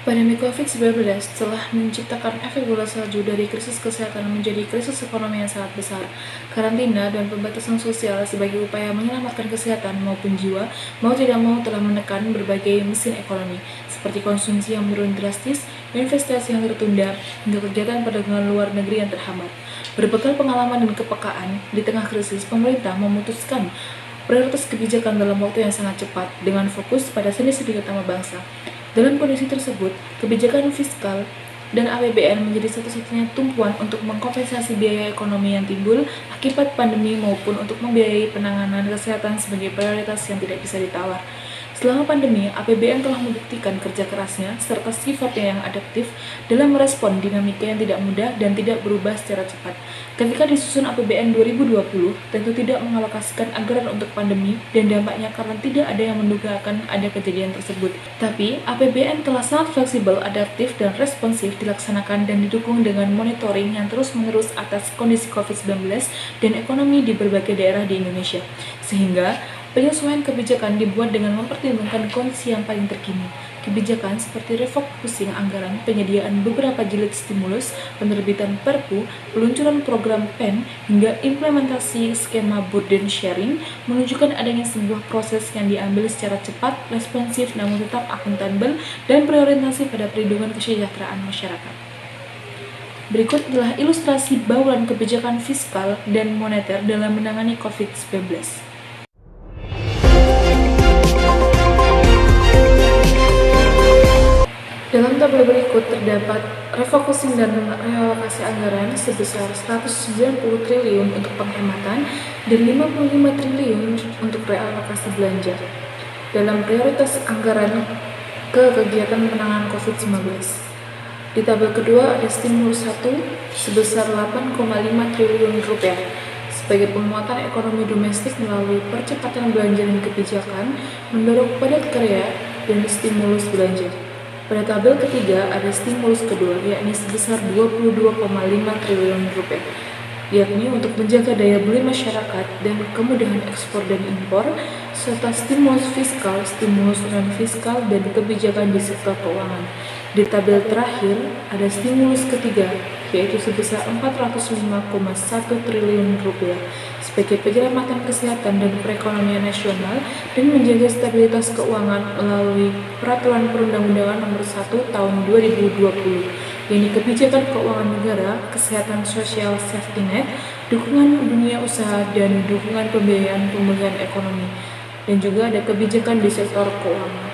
Pandemi COVID-19 telah menciptakan efek bola salju dari krisis kesehatan menjadi krisis ekonomi yang sangat besar. Karantina dan pembatasan sosial sebagai upaya menyelamatkan kesehatan maupun jiwa, mau tidak mau telah menekan berbagai mesin ekonomi, seperti konsumsi yang menurun drastis, investasi yang tertunda, hingga kegiatan perdagangan luar negeri yang terhambat. Berbekal pengalaman dan kepekaan, di tengah krisis, pemerintah memutuskan prioritas kebijakan dalam waktu yang sangat cepat, dengan fokus pada sendi-sendi utama bangsa. Dalam kondisi tersebut, kebijakan fiskal dan APBN menjadi satu-satunya tumpuan untuk mengkompensasi biaya ekonomi yang timbul akibat pandemi maupun untuk membiayai penanganan kesehatan sebagai prioritas yang tidak bisa ditawar. Selama pandemi, APBN telah membuktikan kerja kerasnya serta sifatnya yang adaptif dalam merespon dinamika yang tidak mudah dan tidak berubah secara cepat. Ketika disusun APBN 2020, tentu tidak mengalokasikan anggaran untuk pandemi dan dampaknya karena tidak ada yang menduga akan ada kejadian tersebut. Tapi, APBN telah sangat fleksibel, adaptif, dan responsif dilaksanakan dan didukung dengan monitoring yang terus-menerus atas kondisi COVID-19 dan ekonomi di berbagai daerah di Indonesia. Sehingga, penyesuaian kebijakan dibuat dengan mempertimbangkan kondisi yang paling terkini. Kebijakan seperti refocusing anggaran, penyediaan beberapa jilid stimulus, penerbitan Perpu, peluncuran program PEN, hingga implementasi skema burden sharing menunjukkan adanya sebuah proses yang diambil secara cepat, responsif, namun tetap akuntabel dan berorientasi pada perlindungan kesejahteraan masyarakat. Berikut adalah ilustrasi bauran kebijakan fiskal dan moneter dalam menangani COVID-19. Dalam tabel berikut terdapat refocusing dan realokasi anggaran sebesar 190 triliun untuk penghematan dan 55 triliun untuk realokasi belanja dalam prioritas anggaran ke kegiatan penanganan COVID-19. Di tabel kedua ada stimulus 1 sebesar 8,5 triliun rupiah sebagai penguatan ekonomi domestik melalui percepatan belanja dan kebijakan, mendorong padat karya dan stimulus belanja. Pada tabel ketiga ada stimulus kedua, yakni sebesar 22,5 triliun rupiah, yakni untuk menjaga daya beli masyarakat dan kemudahan ekspor dan impor, serta stimulus fiskal, stimulus non-fiskal, dan kebijakan di sektor keuangan. Di tabel terakhir ada stimulus ketiga, yaitu sebesar 405,1 triliun rupiah sebagai penyelamatan kesehatan dan perekonomian nasional dan menjaga stabilitas keuangan melalui Peraturan Perundang-undangan Nomor 1 Tahun 2020, yakni kebijakan keuangan negara, kesehatan sosial safety net, dukungan dunia usaha, dan dukungan pembiayaan pemulihan ekonomi, dan juga ada kebijakan di sektor keuangan.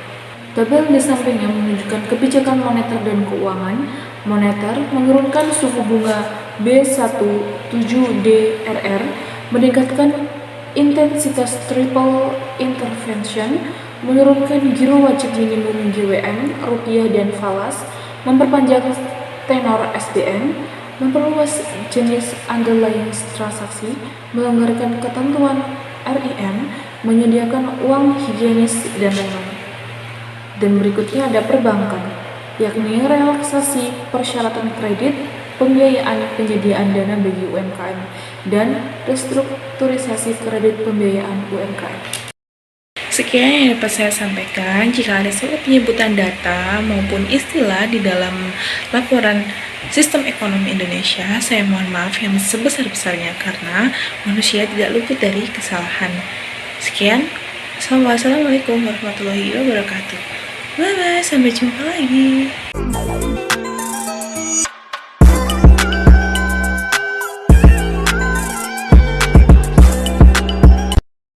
Tabel di sampingnya menunjukkan kebijakan moneter dan keuangan. Moneter menurunkan suku bunga B17DRR, meningkatkan intensitas triple intervention, menurunkan giro wajib minimum GWM, rupiah dan falas, memperpanjang tenor SBN, memperluas jenis underlying transaksi, melonggarkan ketentuan RIM, menyediakan uang higienis, dan lain-lain. Dan berikutnya ada perbankan, yakni relaksasi persyaratan kredit, pembiayaan penyediaan dana bagi UMKM, dan restrukturisasi kredit pembiayaan UMKM. Sekian yang dapat saya sampaikan. Jika ada salah penyebutan data maupun istilah di dalam laporan Sistem Ekonomi Indonesia, saya mohon maaf yang sebesar-besarnya karena manusia tidak luput dari kesalahan. Sekian, Assalamualaikum warahmatullahi wabarakatuh. Bye-bye, sampai jumpa lagi.